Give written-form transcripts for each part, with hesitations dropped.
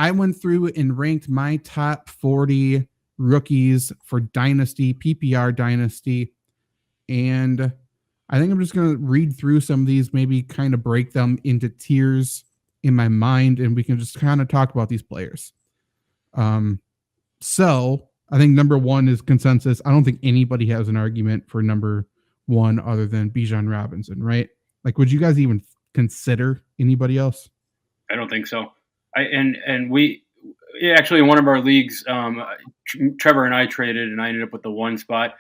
I went through and ranked my top 40 rookies for Dynasty, PPR Dynasty. And I think I'm just going to read through some of these, maybe kind of break them into tiers in my mind, and we can just kind of talk about these players. So I think number one is consensus. I don't think anybody has an argument for number one other than Bijan Robinson, right? Like, would you guys even consider anybody else? I don't think so. We actually, in one of our leagues, Trevor and I traded, and I ended up with the one spot.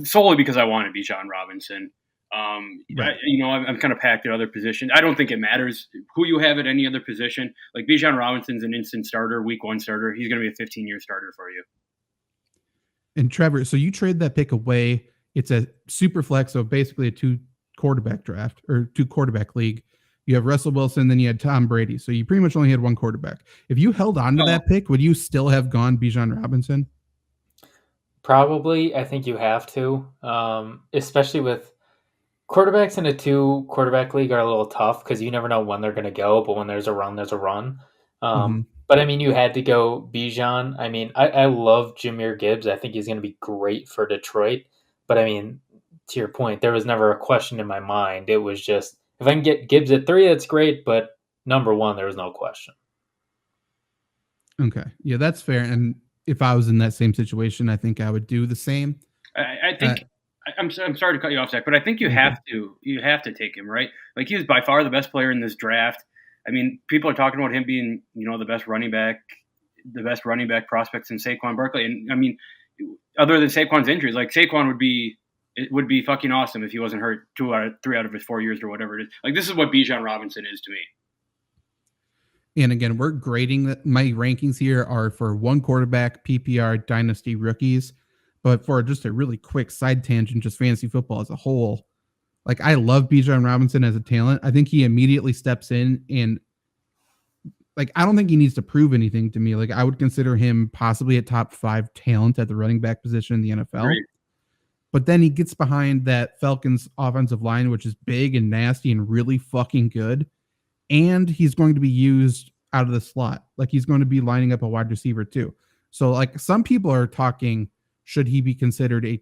Solely because I wanted Bijan Robinson. Right. I'm kind of packed at other positions. I don't think it matters who you have at any other position. Like, Bijan Robinson's an instant starter, week one starter. He's going to be a 15-year starter for you. And Trevor, so you trade that pick away. It's a super flex, so basically a 2 quarterback draft or 2 quarterback league. You have Russell Wilson, then you had Tom Brady. So you pretty much only had 1 quarterback. If you held on to that pick, would you still have gone Bijan Robinson? Probably. I think you have to, especially with quarterbacks in a 2 quarterback league are a little tough because you never know when they're going to go. But when there's a run, there's a run. But I mean, you had to go Bijan. I mean, I love Jahmyr Gibbs. I think he's going to be great for Detroit. But I mean, to your point, there was never a question in my mind. It was just, if I can get Gibbs at 3, that's great. But number 1, there was no question. Okay. Yeah, that's fair. And if I was in that same situation, I think I would do the same. I think I'm sorry to cut you off, Zach, but I think you have to take him, right? Like, he was by far the best player in this draft. I mean, people are talking about him being, the best running back prospects in Saquon Barkley. And I mean, other than Saquon's injuries, like, Saquon would be fucking awesome if he wasn't hurt 3 out of his 4 years or whatever it is. Like, this is what Bijan Robinson is to me. And again, we're grading my rankings here are for 1 quarterback PPR Dynasty rookies. But for just a really quick side tangent, just fantasy football as a whole, like, I love Bijan Robinson as a talent. I think he immediately steps in and, like, I don't think he needs to prove anything to me. Like, I would consider him possibly a top 5 talent at the running back position in the NFL. Great. But then he gets behind that Falcons offensive line, which is big and nasty and really fucking good. And he's going to be used out of the slot. Like, he's going to be lining up a wide receiver too. So, like, some people are talking, should he be considered a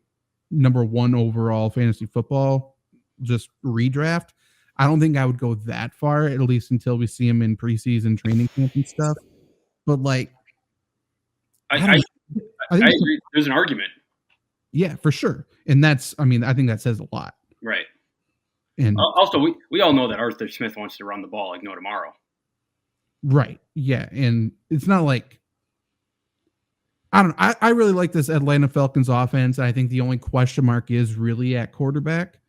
number 1 overall fantasy football just redraft? I don't think I would go that far, at least until we see him in preseason training camp and stuff. But, like, I agree. There's an argument. Yeah, for sure. And I think that says a lot. Right. And also, we all know that Arthur Smith wants to run the ball like no tomorrow. Right. Yeah. And it's not like, I don't know. I really like this Atlanta Falcons offense. I think the only question mark is really at quarterback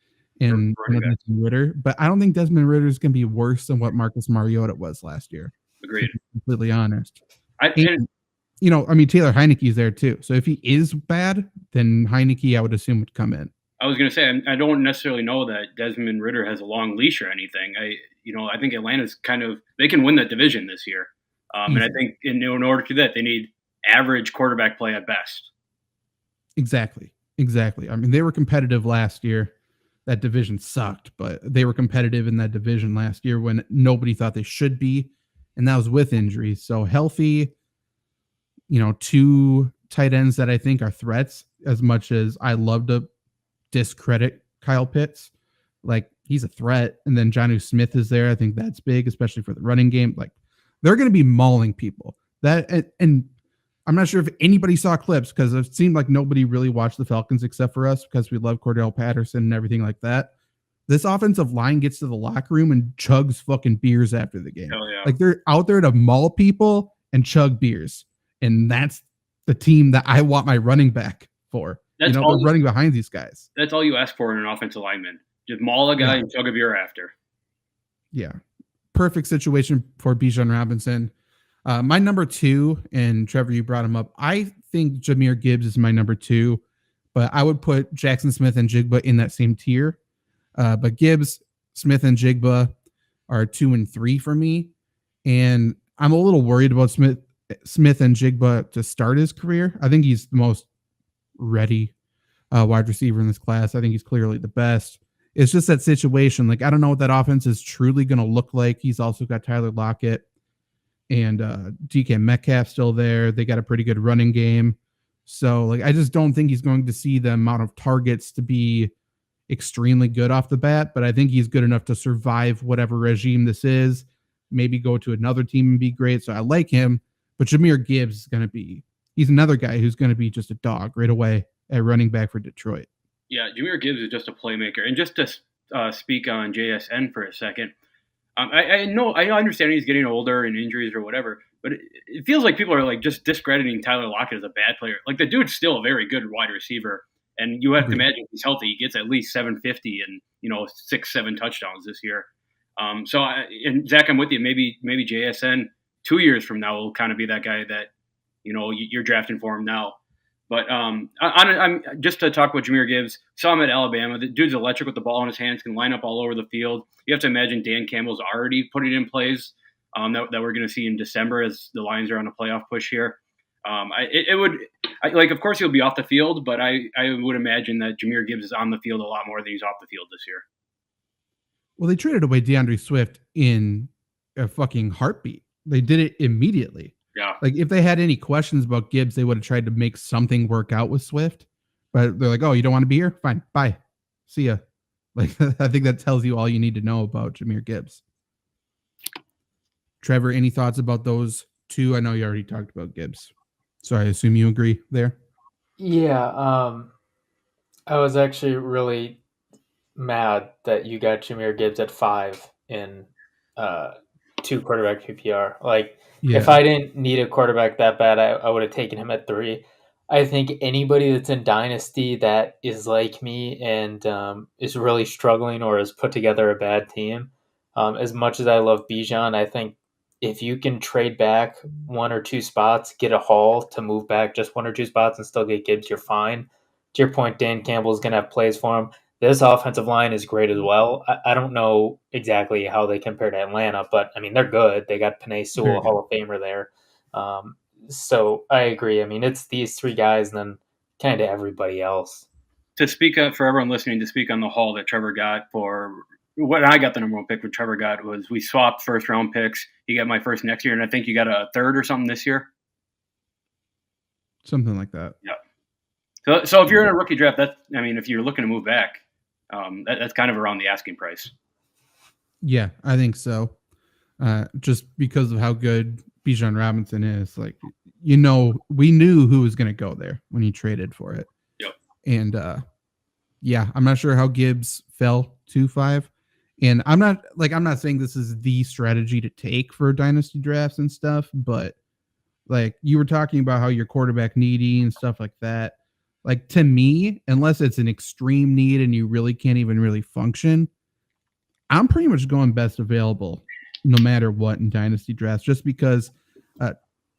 and Desmond Ridder. But I don't think Desmond Ridder is going to be worse than what Marcus Mariota was last year. Agreed. To be completely honest. Taylor Heineke's there too. So if he is bad, then Heineke, I would assume, would come in. I was going to say, I don't necessarily know that Desmond Ridder has a long leash or anything. I think Atlanta's they can win that division this year. And I think in order to do that, they need average quarterback play at best. Exactly. I mean, they were competitive last year. That division sucked, but they were competitive in that division last year when nobody thought they should be. And that was with injuries. So healthy, 2 tight ends that I think are threats, as much as I love to discredit Kyle Pitts. Like, he's a threat. And then Jonnu Smith is there. I think that's big, especially for the running game. Like, they're going to be mauling people. And I'm not sure if anybody saw clips, because it seemed like nobody really watched the Falcons except for us, because we love Cordell Patterson and everything like that. This offensive line gets to the locker room and chugs fucking beers after the game. Oh, yeah. Like, they're out there to maul people and chug beers. And that's the team that I want my running back for. They're running behind these guys. That's all you ask for in an offensive lineman. Just maul a guy and chug a beer after. Yeah. Perfect situation for Bijan Robinson. My number 2, and Trevor, you brought him up. I think Jahmyr Gibbs is my number 2, but I would put Jaxon Smith-Njigba in that same tier. But Gibbs, Smith-Njigba are 2 and 3 for me. And I'm a little worried about Smith-Njigba to start his career. I think he's the most ready wide receiver in this class. I think he's clearly the best. It's just that situation. Like, I don't know what that offense is truly going to look like. He's also got Tyler Lockett. and DK Metcalf still there. They got a pretty good running game. So like I just don't think he's going to see the amount of targets to be extremely good off the bat, but I think he's good enough to survive whatever regime this is, maybe go to another team and be great. So I like him, but Jahmyr Gibbs is going to be, he's another guy who's going to be just a dog right away at running back for Detroit. Yeah, Jahmyr Gibbs is just a playmaker. And just to speak on JSN for a second, I know, I understand he's getting older and injuries or whatever, but it feels like people are like just discrediting Tyler Lockett as a bad player. Like the dude's still a very good wide receiver, and you have to imagine if he's healthy, he gets at least 750 and 6-7 touchdowns this year. And Zach, I'm with you. Maybe JSN 2 years from now will kind of be that guy that you're drafting for him now. But I'm just to talk about Jahmyr Gibbs, saw him at Alabama. The dude's electric with the ball in his hands, can line up all over the field. You have to imagine Dan Campbell's already putting in plays that we're going to see in December as the Lions are on a playoff push here. Of course he'll be off the field, but I would imagine that Jahmyr Gibbs is on the field a lot more than he's off the field this year. Well, they traded away DeAndre Swift in a fucking heartbeat. They did it immediately. Yeah. Like if they had any questions about Gibbs, they would have tried to make something work out with Swift, but they're like, "Oh, you don't want to be here? Fine. Bye. See ya." Like, I think that tells you all you need to know about Jahmyr Gibbs. Trevor, any thoughts about those two? I know you already talked about Gibbs, so I assume you agree there. Yeah. I was actually really mad that you got Jahmyr Gibbs at 5 in 2 quarterback PPR. Like, if I didn't need a quarterback that bad, I would have taken him at 3. I think anybody that's in Dynasty that is like me and is really struggling or has put together a bad team, as much as I love Bijan, I think if you can trade back 1 or 2 spots, get a haul to move back just 1 or 2 spots and still get Gibbs, you're fine. To your point, Dan Campbell is going to have plays for him. This offensive line is great as well. I don't know exactly how they compare to Atlanta, but, I mean, they're good. They got Penei Sewell, Hall of Famer there. So I agree. I mean, it's these 3 guys and then kind of everybody else. To speak up for everyone listening, to speak on the haul that Trevor got for what I got the number 1 pick, what Trevor got was we swapped first-round picks. You got my first next year, and I think you got a third or something this year. Something like that. Yeah. So if you're in a rookie draft, if you're looking to move back, that's kind of around the asking price. Yeah, I think so. Just because of how good Bijan Robinson is, like, we knew who was going to go there when he traded for it. Yep. And I'm not sure how Gibbs fell to 5. And I'm not saying this is the strategy to take for dynasty drafts and stuff, but like you were talking about how you're quarterback needy and stuff like that. Like, to me, unless it's an extreme need and you really can't even really function, I'm pretty much going best available no matter what in dynasty drafts, just because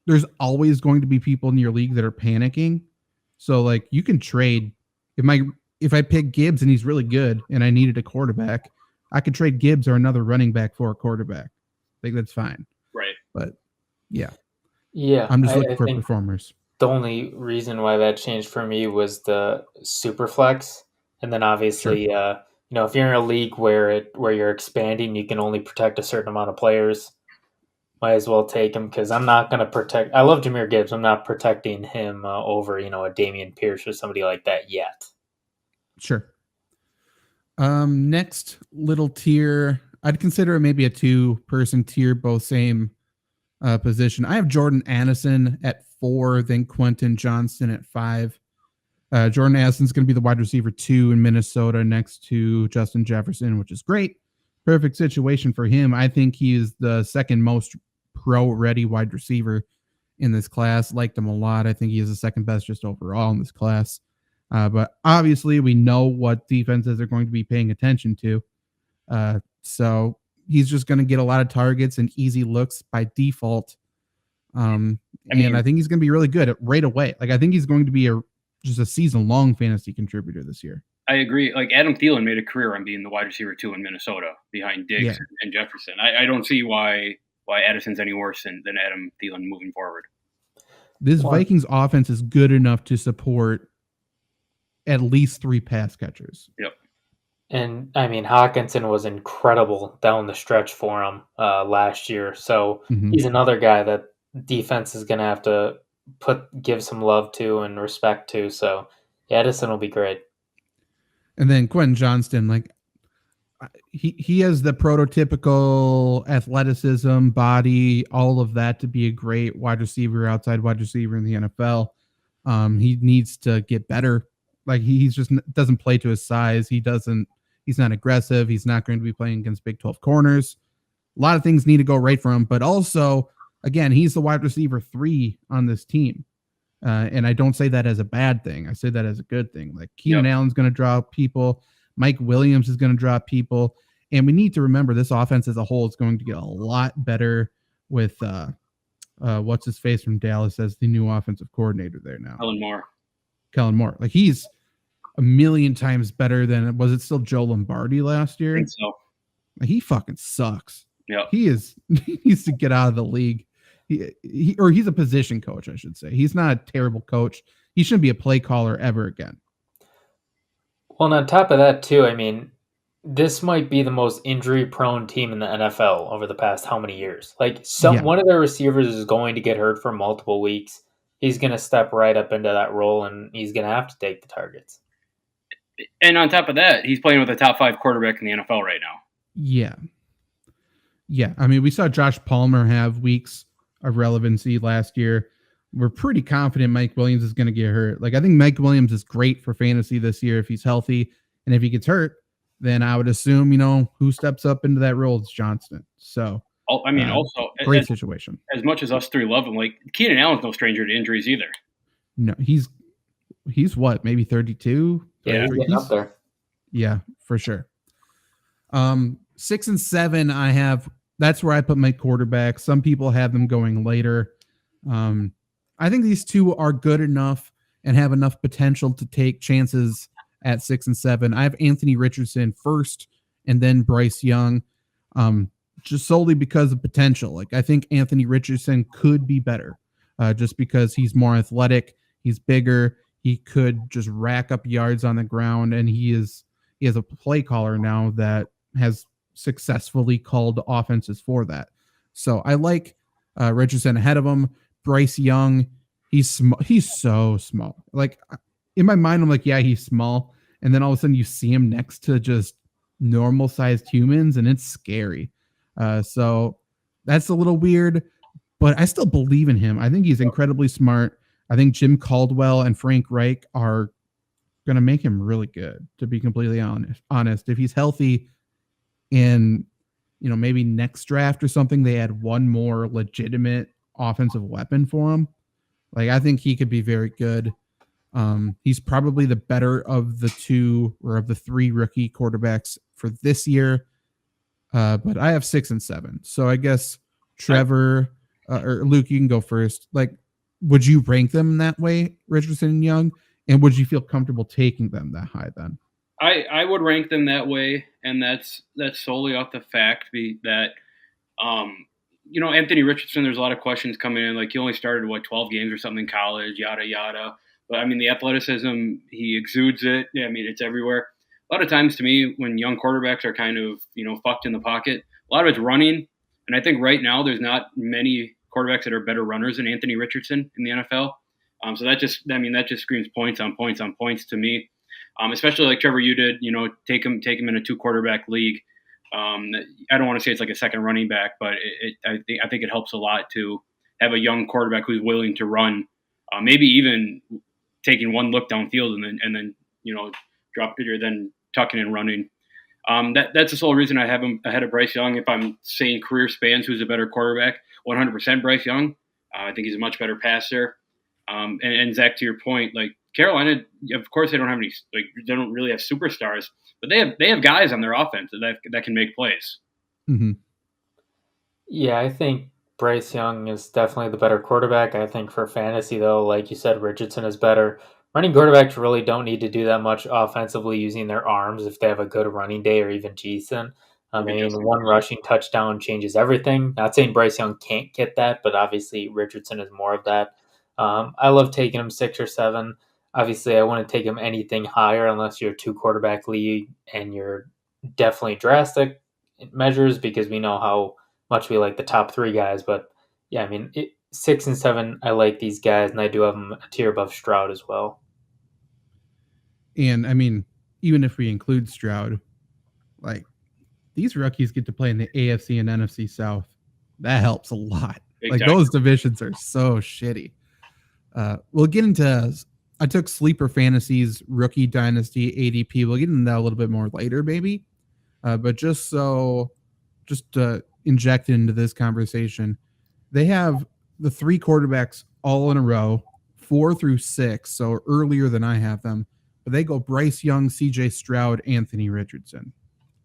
there's always going to be people in your league that are panicking. So like you can trade. If I pick Gibbs and he's really good and I needed a quarterback, I could trade Gibbs or another running back for a quarterback. I think that's fine. Right. But yeah, I'm just looking for performers. The only reason why that changed for me was the super flex. And then obviously, Sure. If you're in a league where you're expanding, you can only protect a certain amount of players. Might as well take him because I'm not going to protect. I love Jahmyr Gibbs. I'm not protecting him over, a Dameon Pierce or somebody like that yet. Sure. Next little tier, I'd consider maybe a 2-person tier, both same position. I have Jordan Addison at 4, then Quentin Johnston at 5. Jordan Addison's going to be the wide receiver 2 in Minnesota next to Justin Jefferson, which is great. Perfect situation for him. I think he is the second most pro-ready wide receiver in this class. Liked him a lot. I think he is the second best just overall in this class. But obviously, we know what defenses are going to be paying attention to. So he's just going to get a lot of targets and easy looks by default. And I think he's going to be really good right away. Like, I think he's going to be just a season-long fantasy contributor this year. I agree. Like, Adam Thielen made a career on being the wide receiver 2 in Minnesota behind Diggs and Jefferson. I don't see why Addison's any worse than Adam Thielen moving forward. This Vikings offense is good enough to support at least 3 pass catchers. Yep. And I mean, Hawkinson was incredible down the stretch for him last year. So he's another guy that defense is going to have to give some love to and respect to. So yeah, Edison will be great. And then Quentin Johnston, like he has the prototypical athleticism, body, all of that to be a great wide receiver, outside wide receiver in the NFL. He needs to get better. Like he's just doesn't play to his size. He's not aggressive. He's not going to be playing against Big 12 corners. A lot of things need to go right for him, but also, again, he's the wide receiver 3 on this team. And I don't say that as a bad thing. I say that as a good thing. Like Keenan Allen's going to draw people. Mike Williams is going to draw people. And we need to remember this offense as a whole is going to get a lot better with what's his face from Dallas as the new offensive coordinator there now. Kellen Moore. Like he's a million times better than, was it still Joe Lombardi last year? I think so. Like, he fucking sucks. Yeah. He needs to get out of the league. He's a position coach, I should say. He's not a terrible coach. He shouldn't be a play caller ever again. Well, and on top of that, too, I mean, this might be the most injury-prone team in the NFL over the past how many years? Like, one of their receivers is going to get hurt for multiple weeks. He's going to step right up into that role, and he's going to have to take the targets. And on top of that, he's playing with a top 5 quarterback in the NFL right now. Yeah. I mean, we saw Josh Palmer have weeks of relevancy last year. We're pretty confident Mike Williams is going to get hurt. Like, I think Mike Williams is great for fantasy this year if he's healthy. And if he gets hurt, then I would assume, who steps up into that role is Johnston. So, I mean, also great situation. As much as us 3 love him, like Keenan Allen's no stranger to injuries either. No, he's what, maybe 32? Yeah, he's getting up there. Yeah, for sure. 6 and 7, that's where I put my quarterback. Some people have them going later. I think these two are good enough and have enough potential to take chances at 6 and 7. I have Anthony Richardson first and then Bryce Young, just solely because of potential. Like, I think Anthony Richardson could be better just because he's more athletic. He's bigger. He could just rack up yards on the ground, and he has a play caller now that has successfully called offenses for that. So I like Richardson ahead of him. Bryce Young, he's so small. Like, in my mind, I'm like, yeah, he's small. And then all of a sudden you see him next to just normal sized humans, and it's scary. So that's a little weird, but I still believe in him. I think he's incredibly smart. I think Jim Caldwell and Frank Reich are going to make him really good, to be completely honest. If he's healthy and, maybe next draft or something, they add one more legitimate offensive weapon for him. Like, I think he could be very good. He's probably the better of the 2 or of the 3 rookie quarterbacks for this year. But I have 6 and 7. So I guess Trevor or Luke, you can go first. Like, would you rank them that way, Richardson and Young? And would you feel comfortable taking them that high then? I would rank them that way, and that's solely off the fact that Anthony Richardson, there's a lot of questions coming in. Like, he only started 12 games or something in college, yada yada. But I mean, the athleticism, he exudes it. Yeah, I mean, it's everywhere. A lot of times, to me, when young quarterbacks are kind of fucked in the pocket, a lot of it's running. And I think right now there's not many quarterbacks that are better runners than Anthony Richardson in the NFL. So that just screams points on points on points to me. Especially like Trevor, you did, take him in a 2 quarterback league. I don't want to say it's like a second running back, but I think it helps a lot to have a young quarterback who's willing to run, maybe even taking one look downfield and then drop it or then tucking and running. That's the sole reason I have him ahead of Bryce Young. If I'm saying career spans, who's a better quarterback, 100% Bryce Young. I think he's a much better passer. And Zach, to your point, like Carolina, of course they don't have they don't really have superstars, but they have guys on their offense that can make plays. Mm-hmm. Yeah, I think Bryce Young is definitely the better quarterback. I think for fantasy, though, like you said, Richardson is better. Running quarterbacks really don't need to do that much offensively using their arms if they have a good running day or even Jason. I mean, one rushing touchdown changes everything. Not saying Bryce Young can't get that, but obviously Richardson is more of that. I love taking him 6 or 7. Obviously, I wouldn't take him anything higher unless you're a 2-quarterback league and you're definitely drastic measures, because we know how much we like the top 3 guys. But yeah, I mean, 6 and 7, I like these guys, and I do have them a tier above Stroud as well. And I mean, even if we include Stroud, like, these rookies get to play in the AFC and NFC South. That helps a lot. Exactly. Like, those divisions are so shitty. We'll get into, I took Sleeper Fantasies, Rookie Dynasty, ADP. We'll get into that a little bit more later, maybe. But just inject into this conversation, they have the 3 quarterbacks all in a row, 4 through 6, so earlier than I have them. But they go Bryce Young, CJ Stroud, Anthony Richardson,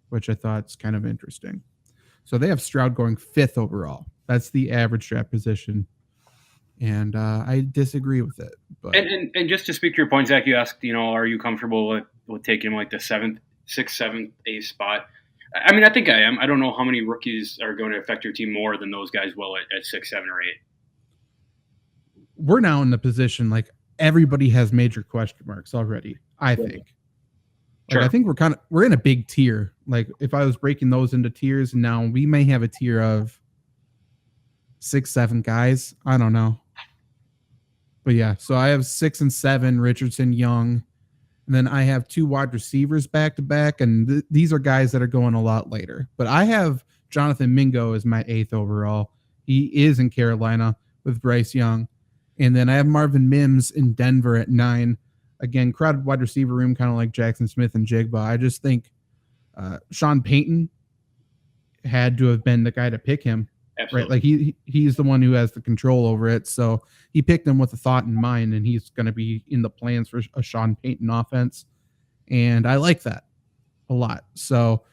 which I thought is kind of interesting. So they have Stroud going 5th overall. That's the average draft position. And I disagree with it. But and just to speak to your point, Zach, you asked, are you comfortable with taking like the 6th, 7th, 8th spot? I mean, I think I am. I don't know how many rookies are going to affect your team more than those guys will at 6, 7, or 8. We're now in the position, like, everybody has major question marks already, I think. Sure. Like, I think we're in a big tier. Like, if I was breaking those into tiers, now we may have a tier of 6, 7 guys. I don't know. But yeah, so I have 6 and 7, Richardson, Young. And then I have 2 wide receivers back to back. And these are guys that are going a lot later. But I have Jonathan Mingo as my 8th overall. He is in Carolina with Bryce Young. And then I have Marvin Mims in Denver at 9. Again, crowded wide receiver room, kind of like Jaxon Smith-Njigba. I just think Sean Payton had to have been the guy to pick him. Absolutely. Right? Like, he's the one who has the control over it. So he picked him with a thought in mind, and he's going to be in the plans for a Sean Payton offense. And I like that a lot. So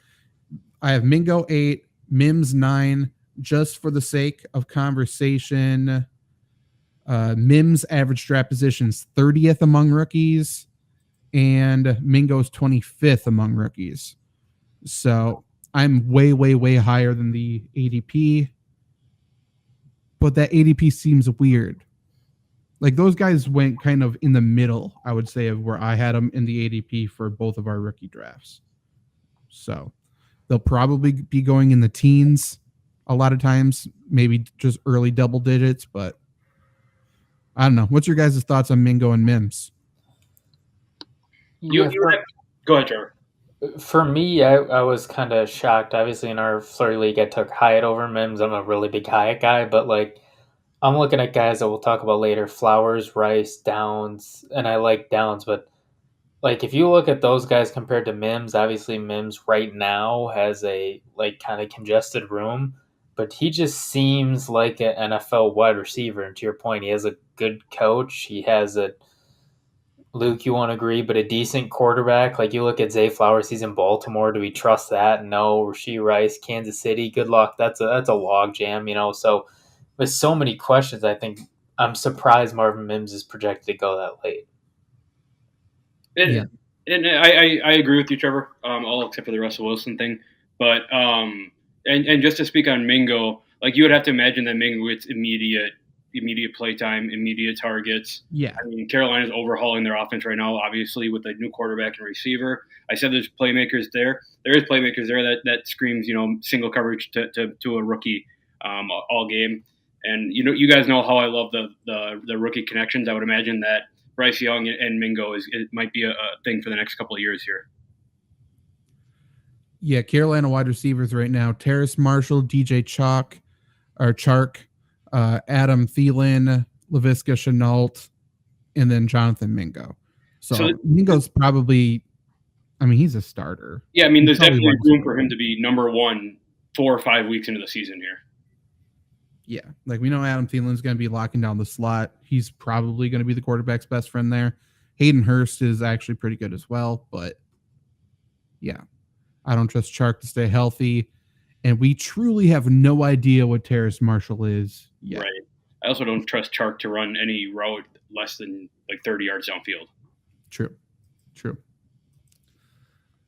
I have Mingo 8, Mims 9, just for the sake of conversation. Mims average draft positions 30th among rookies, and Mingo's 25th among rookies. So I'm way, way, way higher than the ADP, but that ADP seems weird. Like, those guys went kind of in the middle, I would say, of where I had them in the ADP for both of our rookie drafts. So they'll probably be going in the teens a lot of times, maybe just early double digits, but I don't know. What's your guys' thoughts on Mingo and Mims? Go ahead, Trevor. For me, I was kind of shocked. Obviously, in our Flurry League, I took Hyatt over Mims. I'm a really big Hyatt guy, but like, I'm looking at guys that we'll talk about later: Flowers, Rice, Downs, and I like Downs. But like, if you look at those guys compared to Mims, obviously Mims right now has a like kind of congested room, but he just seems like an NFL wide receiver. And to your point, he has a good coach. He has a Luke, you won't agree, but a decent quarterback. Like, you look at Zay Flowers, he's in Baltimore. Do we trust that? No. Rashee Rice, Kansas City. Good luck. That's a log jam, So with so many questions, I think I'm surprised Marvin Mims is projected to go that late. And I agree with you, Trevor. All except for the Russell Wilson thing. But and just to speak on Mingo, like, you would have to imagine that Mingo gets immediate play time, immediate targets. Yeah. I mean, Carolina's overhauling their offense right now, obviously, with a new quarterback and receiver. I said there's playmakers there. There is playmakers there that screams, single coverage to a rookie all game. And you guys know how I love the rookie connections. I would imagine that Bryce Young and Mingo it might be a thing for the next couple of years here. Yeah, Carolina wide receivers right now: Terrace Marshall, DJ Chark, Adam Thielen, Laviska Shenault, and then Jonathan Mingo. So Mingo's probably, he's a starter. Yeah, I mean, there's definitely room for him to be number 1 4 or 5 weeks into the season here. Yeah, like, we know Adam Thielen's going to be locking down the slot. He's probably going to be the quarterback's best friend there. Hayden Hurst is actually pretty good as well, but yeah, I don't trust Chark to stay healthy. And we truly have no idea what Terrace Marshall is yet. Right. I also don't trust Chark to run any route less than like 30 yards downfield. True.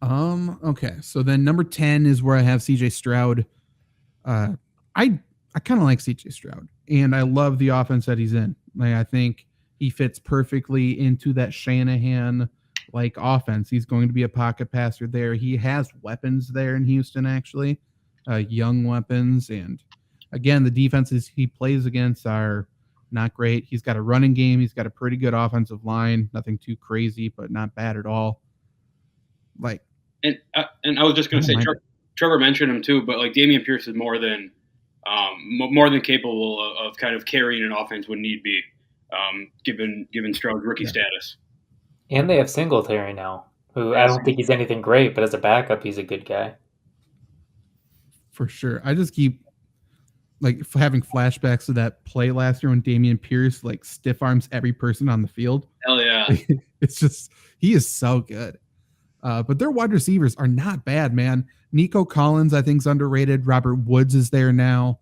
Okay. So then number 10 is where I have CJ Stroud. I kind of like CJ Stroud, and I love the offense that he's in. Like, I think he fits perfectly into that Shanahan like offense. He's going to be a pocket passer there. He has weapons there in Houston, actually, young weapons. And again, the defenses he plays against are not great. He's got a running game. He's got a pretty good offensive line. Nothing too crazy, but not bad at all. Like, and I was just going to say, Trevor mentioned him too, but like Dameon Pierce is more than capable of kind of carrying an offense when need be, given Stroud's rookie status. And they have Singletary now, who I don't think he's anything great, but as a backup, he's a good guy. For sure. I just keep like having flashbacks to that play last year when Dameon Pierce like stiff arms every person on the field. Hell yeah. It's just, he is so good. But their wide receivers are not bad, man. Nico Collins, I think, is underrated. Robert Woods is there now.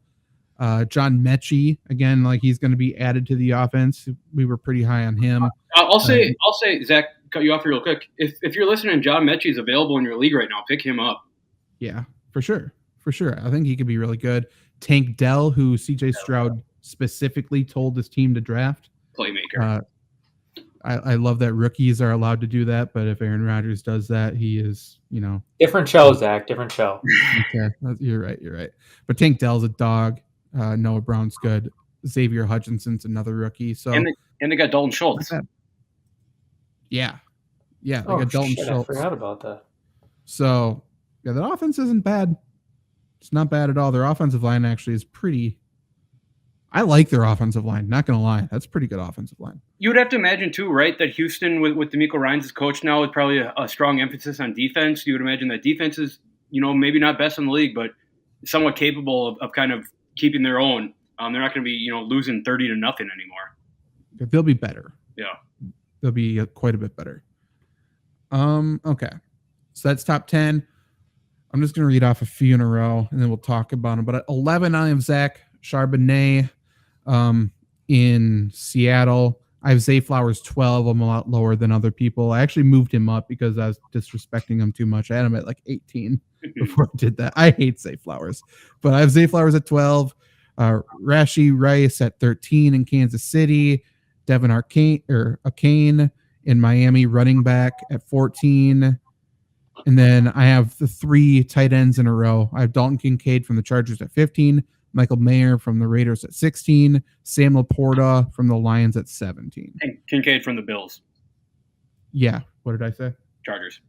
John Mechie, again, like he's going to be added to the offense. We were pretty high on him. I'll say, Zach, cut you off real quick. If you're listening, John Mechie is available in your league right now. Pick him up. Yeah, for sure. For sure. I think he could be really good. Tank Dell, who CJ Stroud specifically told his team to draft. Playmaker. I love that rookies are allowed to do that, but if Aaron Rodgers does that, he is, different show, Zach. Different show. Okay, you're right. But Tank Dell's a dog. Noah Brown's good. Xavier Hutchinson's another rookie. So and they got Dalton Schultz. Yeah. They got Dalton Schultz. I forgot about that. So yeah, the offense isn't bad. It's not bad at all. Their offensive line actually is pretty. I like their offensive line. Not gonna lie, that's pretty good offensive line. You would have to imagine too, right, that Houston with DeMeco Ryans as coach now is probably a strong emphasis on defense. You would imagine that defense is, maybe not best in the league, but somewhat capable of kind of keeping their own. They're not going to be, losing 30-0 anymore. They'll be better. Yeah, they'll be quite a bit better. Okay, so that's top 10. I'm just going to read off a few in a row, and then we'll talk about them. But at 11, I have Zach Charbonnet in Seattle. I have Zay Flowers 12. I'm a lot lower than other people. I actually moved him up because I was disrespecting him too much. I had him at like 18 before I did that. I hate Zay Flowers, but I have Zay Flowers at 12. Rashee Rice at 13 in Kansas City. Devin Akane in Miami, running back at 14. And then I have the 3 tight ends in a row. I have Dalton Kincaid from the Chargers at 15, Michael Mayer from the Raiders at 16, Sam Laporta from the Lions at 17. And Kincaid from the Bills. Yeah. What did I say? Chargers.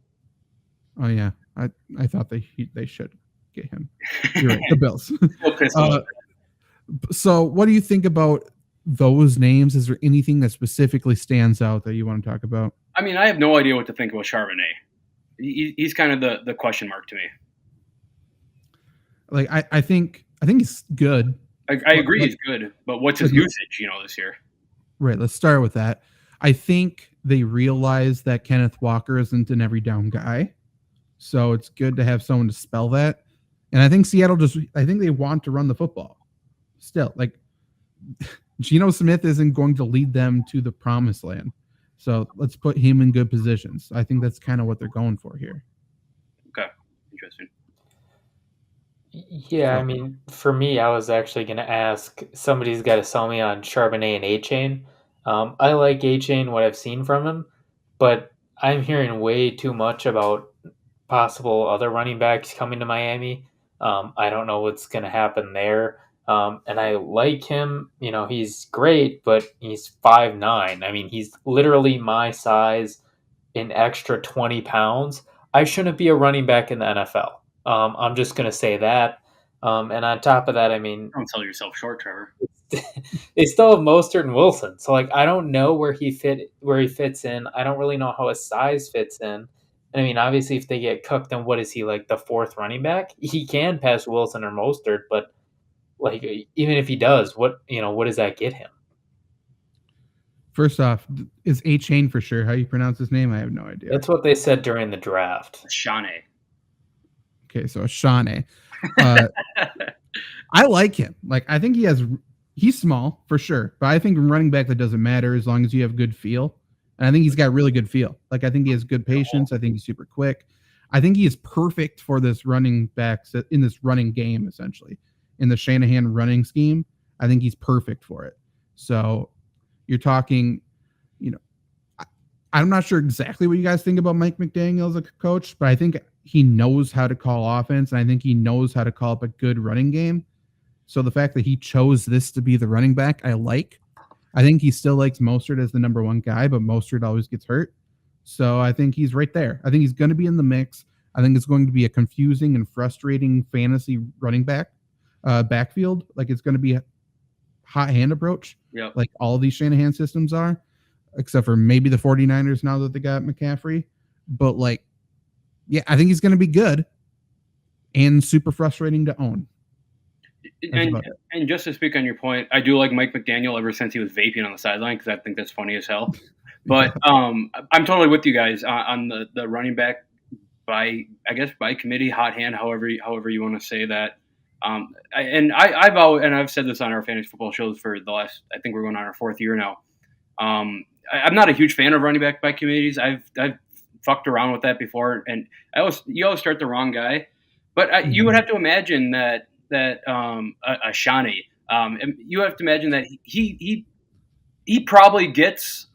Oh, yeah. I thought they should get him. You're right. The Bills. So what do you think about those names? Is there anything that specifically stands out that you want to talk about? I mean, I have no idea what to think about Charbonnet. He's kind of the question mark to me. Like I think he's good. I agree he's good, but what's his usage, this year? Right. Let's start with that. I think they realize that Kenneth Walker isn't an every down guy, so it's good to have someone to spell that. And I think Seattle I think they want to run the football. Still, like Geno Smith isn't going to lead them to the promised land. So let's put him in good positions. I think that's kind of what they're going for here. Okay. Interesting. Yeah, I mean, for me, I was actually going to ask, somebody's got to sell me on Charbonnet and A-Chain. I like A-Chain, what I've seen from him, but I'm hearing way too much about possible other running backs coming to Miami. I don't know what's going to happen there. And I like him, he's great, but he's 5'9". I mean, he's literally my size, an extra 20 pounds. I shouldn't be a running back in the NFL. I'm just going to say that. And on top of that, I mean, don't sell yourself short, Trevor. They still have Mostert and Wilson. So like, I don't know where he fits in. I don't really know how his size fits in. And I mean, obviously if they get cooked, then what is he, like the 4th running back? He can pass Wilson or Mostert, but like, even if he does, what does that get him? First off, is A-Chain for sure how you pronounce his name? I have no idea. That's what they said during the draft. Shane. Okay, so Shane. I like him. Like, I think he's small for sure, but I think running back that doesn't matter as long as you have good feel. And I think he's got really good feel. Like, I think he has good patience. I think he's super quick. I think he is perfect for this running backs in this running game, essentially. In the Shanahan running scheme, I think he's perfect for it. So you're talking I'm not sure exactly what you guys think about Mike McDaniel as a coach, but I think he knows how to call offense, and I think he knows how to call up a good running game. So the fact that he chose this to be the running back, I like. I think he still likes Mostert as the number one guy, but Mostert always gets hurt. So I think he's right there. I think he's going to be in the mix. I think it's going to be a confusing and frustrating fantasy running backfield. Like it's going to be a hot hand approach, like all these Shanahan systems are, except for maybe the 49ers now that they got McCaffrey. But like, yeah, I think he's going to be good and super frustrating to own. And just to speak on your point, I do like Mike McDaniel ever since he was vaping on the sideline because I think that's funny as hell. But I'm totally with you guys on the running back by committee, hot hand, however you want to say that. I've said this on our fantasy football shows for the last, I think we're going on our 4th year now. I'm not a huge fan of running back by committees. I've fucked around with that before, and you always start the wrong guy. But you would have to imagine that a Shawnee, you have to imagine that he probably gets,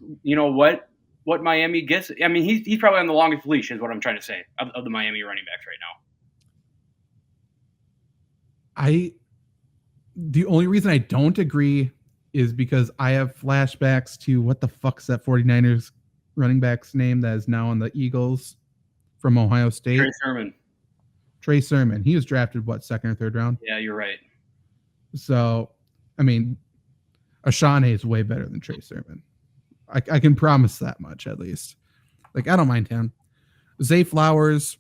what Miami gets. I mean, he's probably on the longest leash, is what I'm trying to say, of the Miami running backs right now. The only reason I don't agree is because I have flashbacks to what the fuck's that 49ers running back's name that is now on the Eagles from Ohio State? Trey Sermon. He was drafted, what, 2nd or 3rd round? Yeah, you're right. So, I mean, Ashane is way better than Trey Sermon. I can promise that much, at least. Like, I don't mind him. Zay Flowers,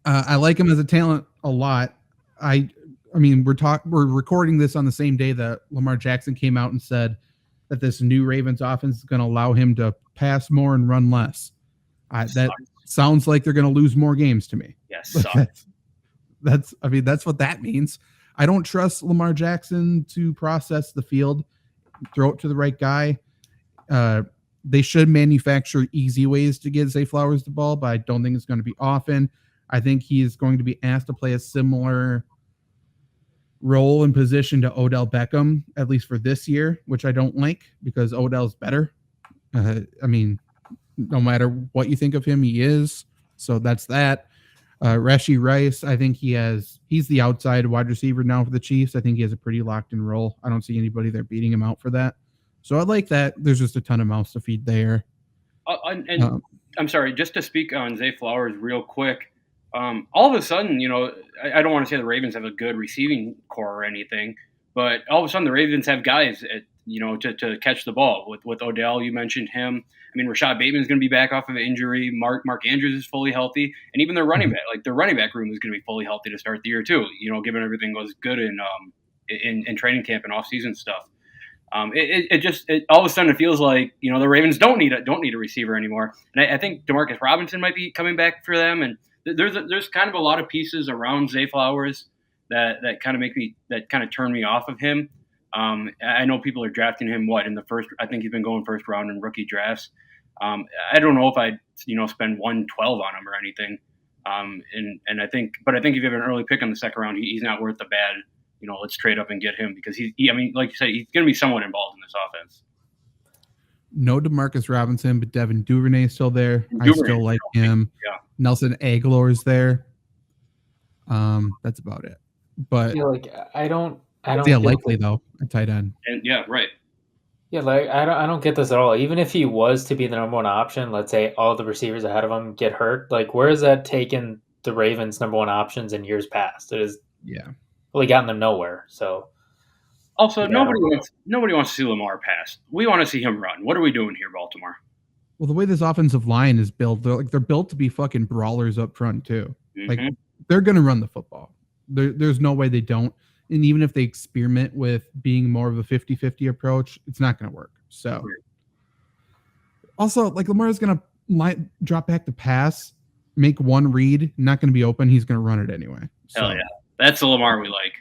I like him as a talent a lot. I mean, we're recording this on the same day that Lamar Jackson came out and said that this new Ravens offense is going to allow him to pass more and run less. That sounds like they're going to lose more games to me. Yes, that's what that means. I don't trust Lamar Jackson to process the field, throw it to the right guy. They should manufacture easy ways to get Zay Flowers the ball, but I don't think it's going to be often. I think he's going to be asked to play a similar role and position to Odell Beckham, at least for this year, which I don't like because Odell's better. I mean, no matter what you think of him, he is. So that's that. Rashee Rice, I think he's the outside wide receiver now for the Chiefs. I think he has a pretty locked in role. I don't see anybody there beating him out for that. So I like that. There's just a ton of mouths to feed there. I'm sorry, just to speak on Zay Flowers real quick. All of a sudden, I don't want to say the Ravens have a good receiving core or anything, but all of a sudden the Ravens have guys to catch the ball. With Odell, you mentioned him. I mean, Rashad Bateman's going to be back off of an injury. Mark Andrews is fully healthy, and even their running back, like their running back room, is going to be fully healthy to start the year too. Given everything goes good in training camp and off season stuff. It all of a sudden it feels like the Ravens don't need a receiver anymore, and I think Demarcus Robinson might be coming back for them, and there's kind of a lot of pieces around Zay Flowers that kind of turn me off of him. I know people are drafting him in the first. I think he's been going first round in rookie drafts. I don't know if I'd spend 112 on him or anything. And I think if you have an early pick on the second round, he's not worth the bad. Let's trade up and get him because I mean, like you said, he's going to be somewhat involved in this offense. No Demarcus Robinson, but Devin Duvernay is still there. I still like him. Yeah. Nelson Aguilar is there. That's about it. But I don't. Yeah, likely though, a tight end. And yeah, right. Yeah, I don't get this at all. Even if he was to be the number one option, let's say all the receivers ahead of him get hurt, where has that taken the Ravens' number one options in years past? It has really gotten them nowhere. So also nobody wants to see Lamar pass. We want to see him run. What are we doing here, Baltimore? Well, the way this offensive line is built, they're built to be fucking brawlers up front too. Mm-hmm. They're gonna run the football. There's no way they don't. And even if they experiment with being more of a 50-50 approach, it's not going to work. So, also, Lamar's going to drop back the pass, make one read, not going to be open. He's going to run it anyway. So, hell yeah. That's the Lamar we like.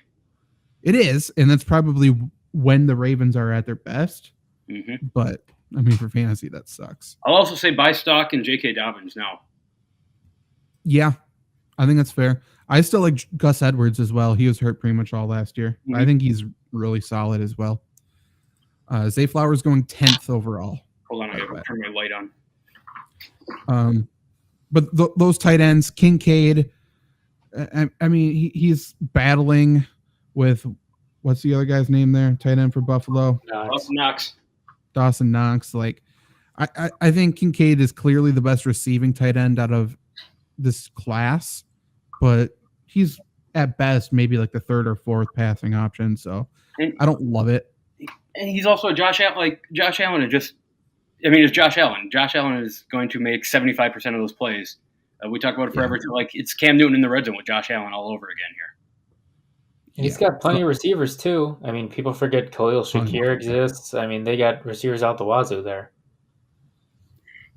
It is, and that's probably when the Ravens are at their best. Mm-hmm. But, I mean, for fantasy, that sucks. I'll also say buy stock in J.K. Dobbins now. Yeah, I think that's fair. I still like Gus Edwards as well. He was hurt pretty much all last year. Mm-hmm. I think he's really solid as well. Zay Flowers going 10th overall. Hold on, I gotta turn my light on. But those tight ends, Kincaid, I mean, he's battling with what's the other guy's name there? Tight end for Buffalo, Dawson Knox. Like, I think Kincaid is clearly the best receiving tight end out of this class, but he's at best maybe like the third or fourth passing option. So I don't love it. And he's also Josh Allen. Like Josh Allen is just, I mean, it's Josh Allen. Josh Allen is going to make 75% of those plays. We talk about it forever. Yeah. Like it's Cam Newton in the red zone with Josh Allen all over again here. And he's got plenty of receivers too. I mean, people forget Khalil Shakir exists. I mean, they got receivers out the wazoo there.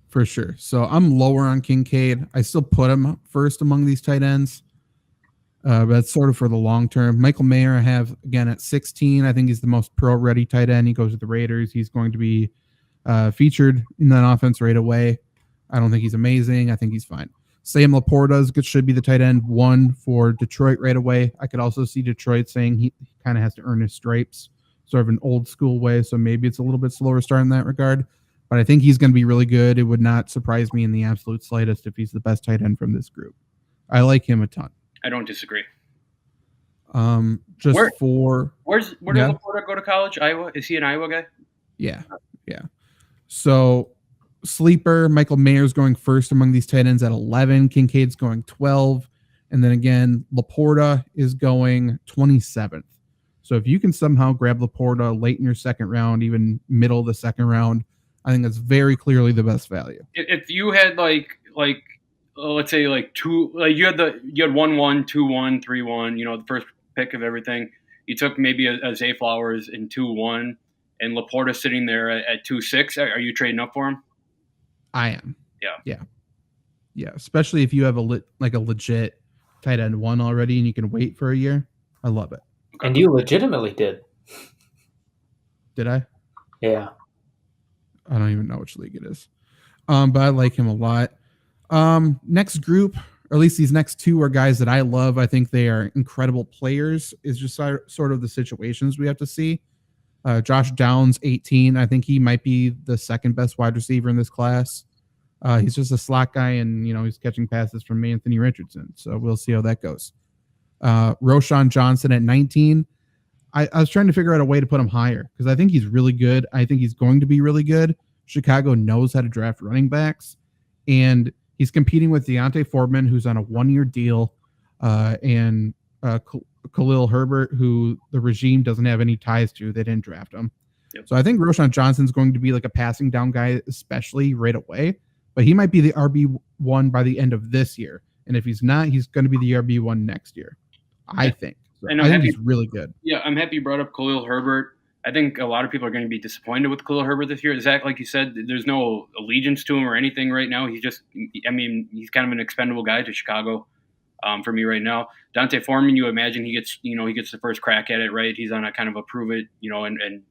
For sure. So I'm lower on Kincaid. I still put him first among these tight ends. But that's sort of for the long term. Michael Mayer I have, again, at 16. I think he's the most pro-ready tight end. He goes to the Raiders. He's going to be featured in that offense right away. I don't think he's amazing. I think he's fine. Sam Laporta should be the tight end 1 for Detroit right away. I could also see Detroit saying he kind of has to earn his stripes, sort of an old school way. So maybe it's a little bit slower start in that regard. But I think he's going to be really good. It would not surprise me in the absolute slightest if he's the best tight end from this group. I like him a ton. I don't disagree. Where does Laporta go to college? Iowa? Is he an Iowa guy? Yeah. So sleeper, Michael Mayer's going first among these tight ends at 11. Kincaid's going 12. And then again, Laporta is going 27th. So if you can somehow grab Laporta late in your second round, even middle of the second round, I think that's very clearly the best value. If you had let's say like two, like you had 1-1, 2-1, 3-1, the first pick of everything. You took maybe a Zay Flowers in 2-1, and Laporta sitting there at 2-6. Are you trading up for him? I am. Yeah. Especially if you have a legit tight end 1 already, and you can wait for a year. I love it. And you legitimately did. Did I? Yeah. I don't even know which league it is. But I like him a lot. Next group, or at least these next 2 are guys that I love. I think they are incredible players. Is just sort of the situations we have to see. Josh Downs, 18. I think he might be the second best wide receiver in this class. He's just a slot guy, and he's catching passes from Anthony Richardson. So we'll see how that goes. Roschon Johnson at 19. I was trying to figure out a way to put him higher because I think he's really good. I think he's going to be really good. Chicago knows how to draft running backs, and he's competing with Deontay Foreman, who's on a 1-year deal, and Khalil Herbert, who the regime doesn't have any ties to. They didn't draft him. Yep. So I think Roschon Johnson's going to be like a passing down guy, especially right away. But he might be the RB1 by the end of this year. And if he's not, he's going to be the RB1 next year, I think. So I think he's really good. Yeah, I'm happy you brought up Khalil Herbert. I think a lot of people are going to be disappointed with Khalil Herbert this year. Zach, like you said, there's no allegiance to him or anything right now. He's kind of an expendable guy to Chicago for me right now. Deontay Foreman, you imagine he gets the first crack at it, right? He's on a kind of a prove it, and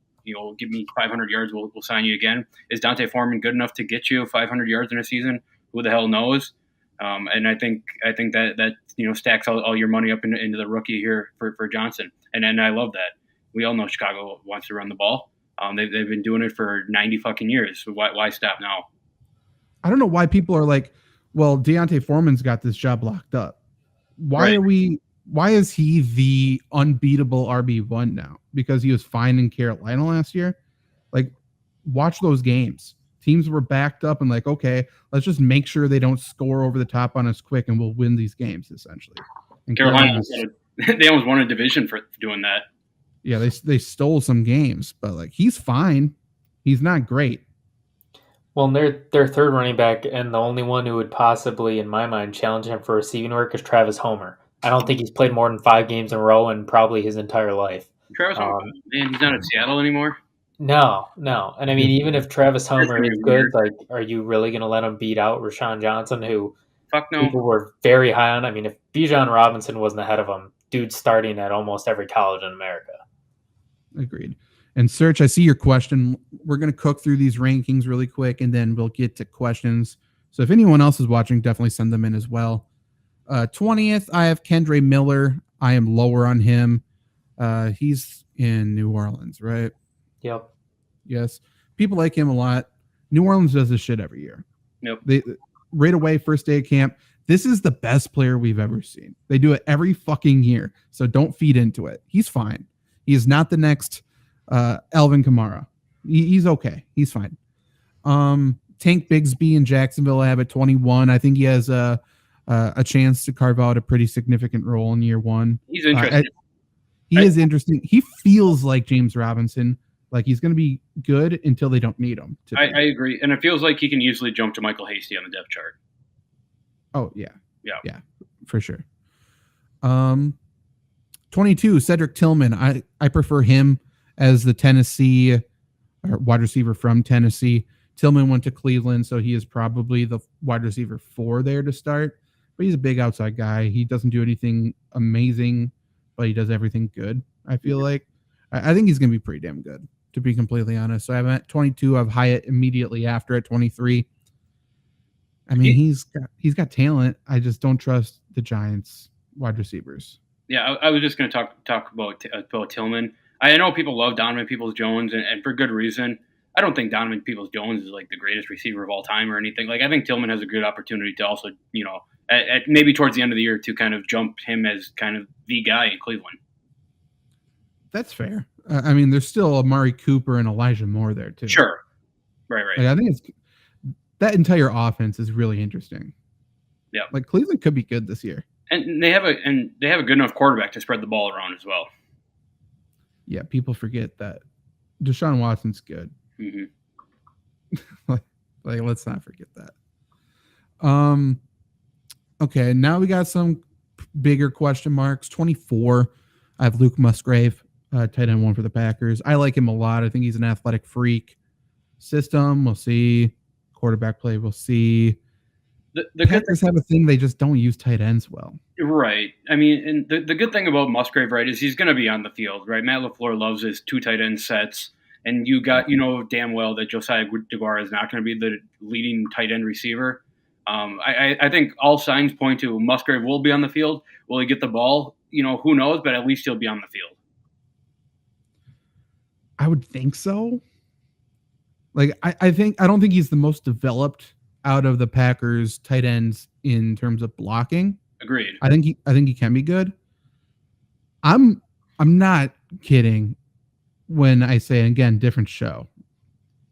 give me 500 yards, we'll sign you again. Is Deontay Foreman good enough to get you 500 yards in a season? Who the hell knows? And I think that stacks all your money up into the rookie here for Johnson. And I love that. We all know Chicago wants to run the ball. They've been doing it for 90 fucking years. So why stop now? I don't know why people are like, well, Deontay Foreman's got this job locked up. Why is he the unbeatable RB1 now? Because he was fine in Carolina last year? Like, watch those games. Teams were backed up and like, okay, let's just make sure they don't score over the top on us quick and we'll win these games, essentially. And Carolina, they almost won a division for doing that. Yeah, they stole some games, but like he's fine. He's not great. Well, their third running back and the only one who would possibly, in my mind, challenge him for receiving work is Travis Homer. I don't think he's played more than 5 games in a row in probably his entire life. Travis Homer, man, he's not in Seattle anymore. No. And I mean, even if Travis Homer is good, like, are you really going to let him beat out Roschon Johnson, who people were very high on? I mean, if Bijan Robinson wasn't ahead of him, dude's starting at almost every college in America. Agreed. And Serge, I see your question. We're going to cook through these rankings really quick, and then we'll get to questions. So if anyone else is watching, definitely send them in as well. 20th, I have Kendre Miller. I am lower on him. He's in New Orleans, right? Yep. Yes. People like him a lot. New Orleans does this shit every year. Yep. They right away, first day of camp. This is the best player we've ever seen. They do it every fucking year, so don't feed into it. He's fine. He is not the next Alvin Kamara. He's okay. He's fine. Tank Bigsby in Jacksonville, I have at 21. I think he has a chance to carve out a pretty significant role in year one. He's interesting. He is interesting. He feels like James Robinson. Like he's going to be good until they don't need him. I agree. And it feels like he can easily jump to Michael Hasty on the depth chart. Oh, yeah. Yeah. Yeah, for sure. 22, Cedric Tillman. I prefer him as the Tennessee or wide receiver from Tennessee. Tillman went to Cleveland, so he is probably the wide receiver 4 there to start. But he's a big outside guy. He doesn't do anything amazing, but he does everything good, I feel like. I think he's going to be pretty damn good, to be completely honest. So I'm at 22. I have Hyatt immediately after at 23. I mean, he's got talent. I just don't trust the Giants wide receivers. Yeah, I was just going to talk about Tillman. I know people love Donovan Peoples-Jones, and for good reason. I don't think Donovan Peoples-Jones is like the greatest receiver of all time or anything. Like I think Tillman has a good opportunity to also, at maybe towards the end of the year to kind of jump him as kind of the guy in Cleveland. That's fair. I mean, there's still Amari Cooper and Elijah Moore there too. Sure, right. Like, I think that entire offense is really interesting. Yeah, like Cleveland could be good this year, and they have a good enough quarterback to spread the ball around as well. Yeah, people forget that Deshaun Watson's good. Mm-hmm. like, let's not forget that. Okay, now we got some bigger question marks. 24, I have Luke Musgrave, tight end 1 for the Packers. I like him a lot. I think he's an athletic freak. System, we'll see. Quarterback play, we'll see. The Packers have a thing, they just don't use tight ends well. Right. I mean, and the good thing about Musgrave, right, is he's going to be on the field, right? Matt LaFleur loves his 2 tight end sets. And you damn well that Josiah DeGuara is not going to be the leading tight end receiver. I think all signs point to Musgrave will be on the field. Will he get the ball? Who knows, but at least he'll be on the field. I would think so. Like, I don't think he's the most developed out of the Packers tight ends in terms of blocking. Agreed. I think he can be good. I'm not kidding when I say, again, different show,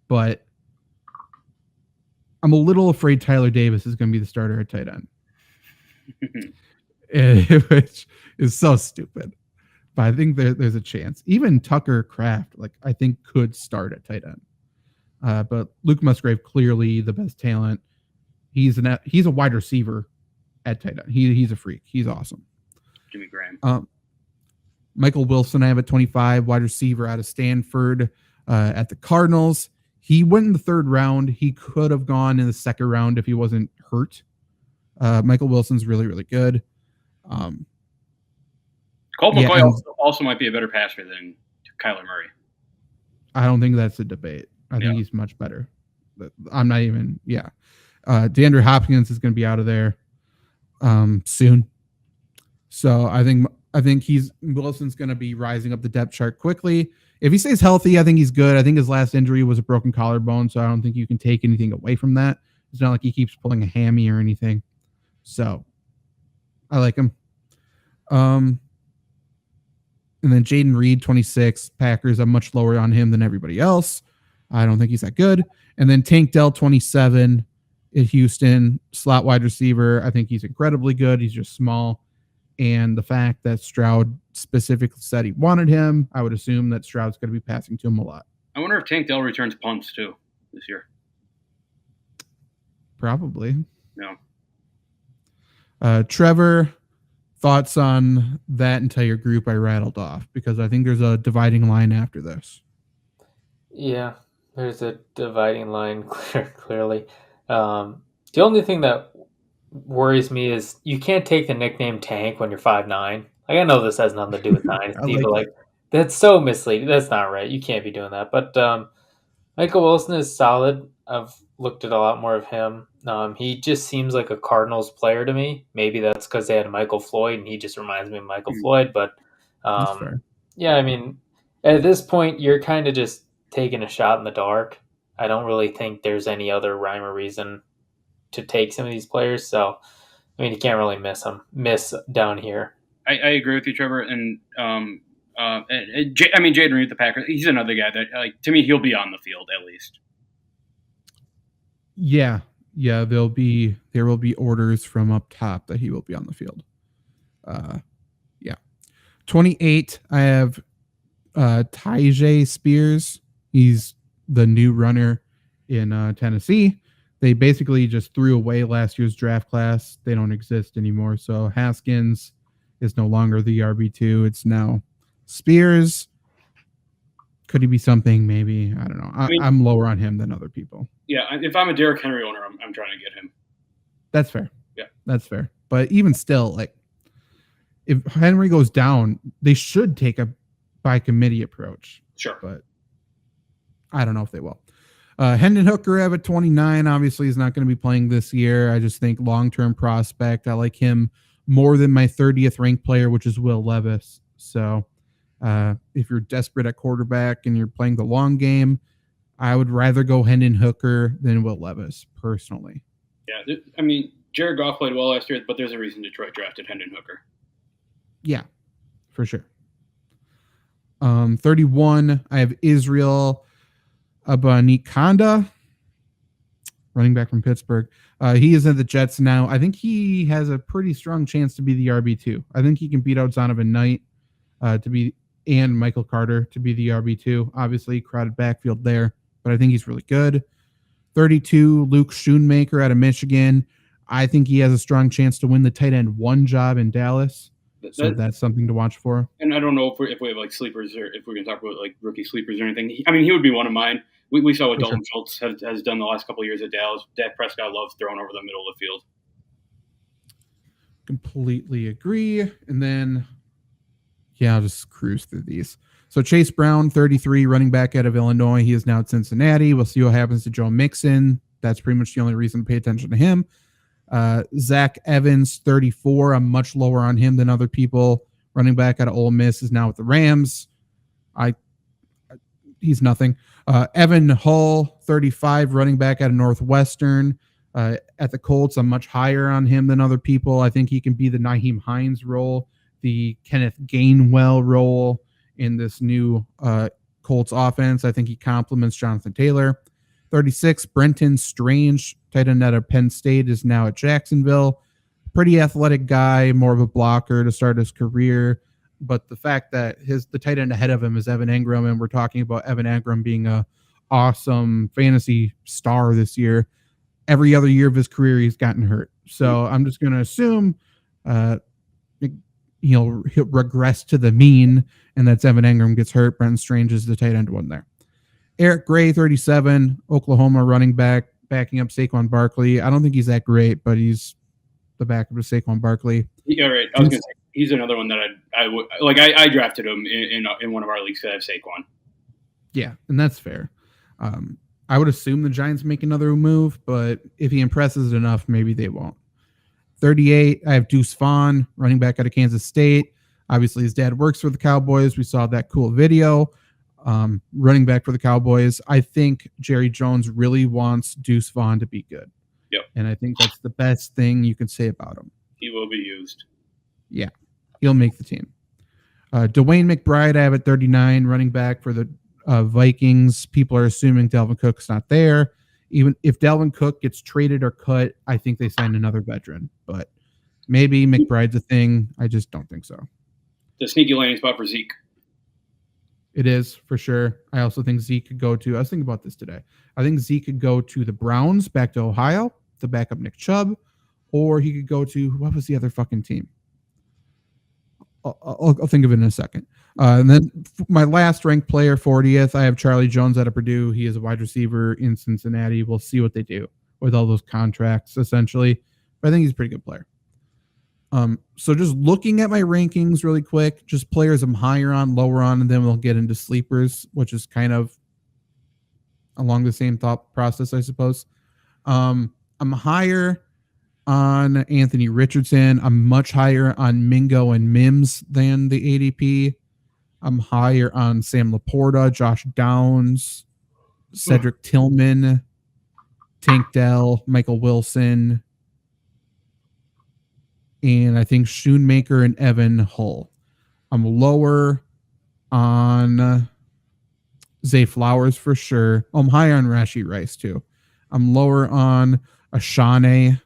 but I'm a little afraid Tyler Davis is going to be the starter at tight end, which is so stupid. But I think there's a chance. Even Tucker Kraft, I think, could start at tight end. But Luke Musgrave, clearly the best talent. He's a wide receiver at tight end. He's a freak. He's awesome. Jimmy Graham. Michael Wilson, I have at 25, wide receiver out of Stanford at the Cardinals. He went in the 3rd round. He could have gone in the 2nd round if he wasn't hurt. Michael Wilson's really, really good. Colt McCoy also might be a better passer than Kyler Murray. I don't think that's a debate. I think he's much better. I'm not even, DeAndre Hopkins is going to be out of there soon. So I think Wilson's going to be rising up the depth chart quickly. If he stays healthy, I think he's good. I think his last injury was a broken collarbone, so I don't think you can take anything away from that. It's not like he keeps pulling a hammy or anything. So I like him. And then Jaden Reed, 26, Packers. I'm much lower on him than everybody else. I don't think he's that good. And then Tank Dell, 27, in Houston, slot wide receiver. I think he's incredibly good. He's just small. And the fact that Stroud specifically said he wanted him, I would assume that Stroud's going to be passing to him a lot. I wonder if Tank Dell returns punts too this year. Probably. No. Trevor, thoughts on that entire group I rattled off? Because I think there's a dividing line after this. Yeah, there's a dividing line clearly. The only thing that worries me is you can't take the nickname Tank when you're 5'9". Like, I know this has nothing to do with Dynasty, but that's so misleading. That's not right. You can't be doing that. But Michael Wilson is solid. I've looked at a lot more of him. He just seems like a Cardinals player to me. Maybe that's because they had Michael Floyd, and he just reminds me of Michael Floyd. But yeah, I mean, at this point, you're kind of just taking a shot in the dark. I don't really think there's any other rhyme or reason to take some of these players. So, I mean, you can't really miss down here. I agree with you, Trevor. And Jaden Reed, the Packers, he's another guy that, like, to me, he'll be on the field at least. Yeah. There will be orders from up top that he will be on the field. 28. I have Tyjae Spears. He's the new runner in Tennessee. They basically just threw away last year's draft class. They don't exist anymore. So Haskins is no longer the RB2. It's now Spears. Could he be something? Maybe. I don't know. I'm lower on him than other people. Yeah, if I'm a Derrick Henry owner, I'm trying to get him. That's fair. Yeah, that's fair. But even still, like, if Henry goes down, they should take a by committee approach. Sure, but I don't know if they will. Hendon Hooker at 29. Obviously, he's not going to be playing this year. I just think long-term prospect. I like him more than my 30th ranked player, which is Will Levis. So if you're desperate at quarterback and you're playing the long game, I would rather go Hendon Hooker than Will Levis, personally. Yeah, I mean, Jared Goff played well last year, but there's a reason Detroit drafted Hendon Hooker. Yeah, for sure. 31, I have Israel Abanikanda, running back from Pittsburgh. He is at the Jets now. I think he has a pretty strong chance to be the RB2. I think he can beat out Zonovan Knight and Michael Carter to be the RB2. Obviously, crowded backfield there, but I think he's really good. 32, Luke Schoonmaker out of Michigan. I think he has a strong chance to win the tight end 1 job in Dallas. So that's something to watch for. And I don't know if we have like sleepers, or if we're going to talk about like rookie sleepers or anything. I mean, he would be one of mine. We saw what Dalton Schultz has done the last couple of years at Dallas. Dak Prescott loves throwing over the middle of the field. Completely agree. And then, I'll just cruise through these. So Chase Brown, 33, running back out of Illinois. He is now at Cincinnati. We'll see what happens to Joe Mixon. That's pretty much the only reason to pay attention to him. Zach Evans, 34. I'm much lower on him than other people. Running back out of Ole Miss is now with the Rams. He's nothing. Evan Hull, 35, running back out of Northwestern. At the Colts, I'm much higher on him than other people. I think he can be the Nyheim Hines role, the Kenneth Gainwell role in this new Colts offense. I think he complements Jonathan Taylor. 36, Brenton Strange, tight end out of Penn State, is now at Jacksonville. Pretty athletic guy, more of a blocker to start his career. But the fact that the tight end ahead of him is Evan Engram, and we're talking about Evan Engram being a awesome fantasy star this year. Every other year of his career, he's gotten hurt. So I'm just going to assume he'll regress to the mean, and that's Evan Engram gets hurt. Brenton Strange is the tight end one there. Eric Gray, 37, Oklahoma running back, backing up Saquon Barkley. I don't think he's that great, but he's the backup of Saquon Barkley. Yeah, right. I was going to say, he's another one that I would like. I drafted him in one of our leagues because I have Saquon. Yeah, and that's fair. I would assume the Giants make another move, but if he impresses enough, maybe they won't. 38, I have Deuce Vaughn, running back out of Kansas State. Obviously, his dad works for the Cowboys. We saw that cool video. Running back for the Cowboys. I think Jerry Jones really wants Deuce Vaughn to be good. Yep. And I think that's the best thing you can say about him. He will be used. Yeah. He'll make the team. Dwayne McBride, I have at 39, running back for the Vikings. People are assuming Dalvin Cook's not there. Even if Dalvin Cook gets traded or cut, I think they sign another veteran. But maybe McBride's a thing. I just don't think so. The sneaky landing spot for Zeke. It is, for sure. I also think Zeke could go to, I was thinking about this today. I think Zeke could go to the Browns, back to Ohio, to back up Nick Chubb, or he could go to, what was the other fucking team? I'll think of it in a second. And then my last ranked player, 40th, I have Charlie Jones out of Purdue. He is a wide receiver in Cincinnati. We'll see what they do with all those contracts, essentially. But I think he's a pretty good player. So just looking at my rankings really quick, just players I'm higher on, lower on, and then we'll get into sleepers, which is kind of along the same thought process, I suppose. I'm higher on Anthony Richardson. I'm much higher on Mingo and Mims than the ADP. I'm higher on Sam Laporta, Josh Downs, Cedric Tillman, Tank Dell, Michael Wilson, and I think Schoonmaker and Evan Hull. I'm lower on Zay Flowers for sure. I'm higher on Rashee Rice too. I'm lower on Ashane.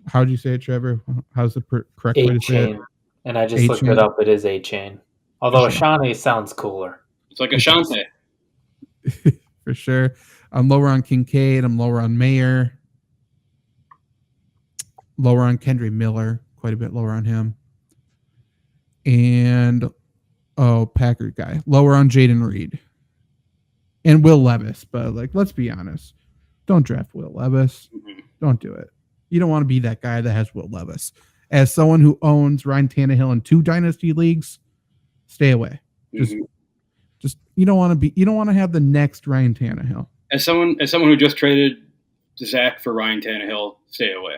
How do you say it, Trevor? How's the correct way to say it? A-Chain. And I just looked it up. It is A-Chain. Although Ashane sounds cooler. It's like Ashante. For sure. I'm lower on Kincaid. I'm lower on Mayer. Lower on Kendry Miller. Quite a bit lower on him. And, Packer guy. Lower on Jaden Reed. And Will Levis. But, like, let's be honest. Don't draft Will Levis. Mm-hmm. Don't do it. You don't want to be that guy that has Will Levis. As someone who owns Ryan Tannehill in 2 dynasty leagues, stay away. Just you don't want to have the next Ryan Tannehill. As someone who just traded Zach for Ryan Tannehill, stay away.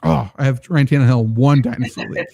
Oh, I have Ryan Tannehill in 1 dynasty league.